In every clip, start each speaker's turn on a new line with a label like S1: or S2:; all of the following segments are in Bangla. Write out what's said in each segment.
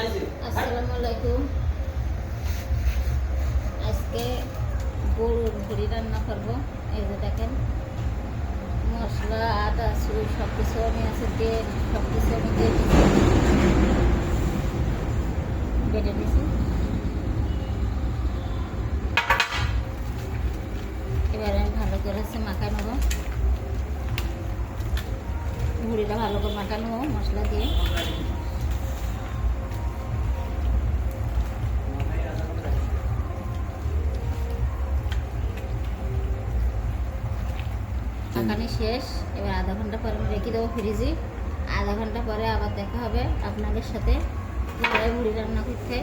S1: আসসালামু আলাইকুম। আজকে গরুর ভুড়ি রান্না করবো। এই যে দেখেন, মশলা আদা চুল সব কিছু আমি আছে দিয়ে সব কিছু আমি দিয়ে দিচ্ছি, বেটে দিয়েছি। এবারে আমি ভালো করে মাখা নেবো, ভুড়িটা ভালো করে মাখা নেবো মশলা দিয়ে। মাখানি শেষ। এবার আধা ঘন্টা পরে আমি রেখে দেবো ফ্রিজে। আধা ঘন্টা পরে আবার দেখা হবে আপনাদের সাথে ভুড়ি রান্না করতে।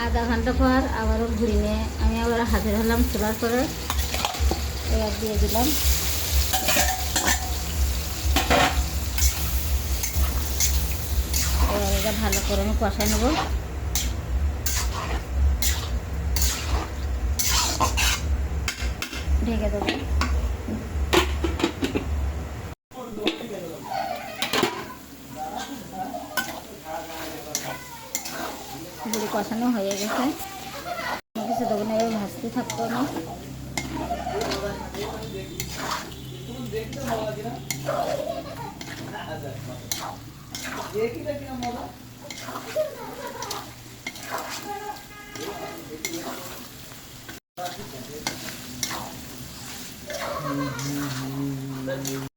S1: আধা ঘন্টা পর আবারও ভুড়ি নিয়ে আমি আবার হাজির হলাম চুলার করে। এবার দিয়ে দিলাম এবার এটা ভালো করে আমি কষাই নেব। ঢেকে দেবো। ভুড়ি কষানো হয়ে গেছে, কিছু দেবো না, এবার ভাজতে থাকবো আমি।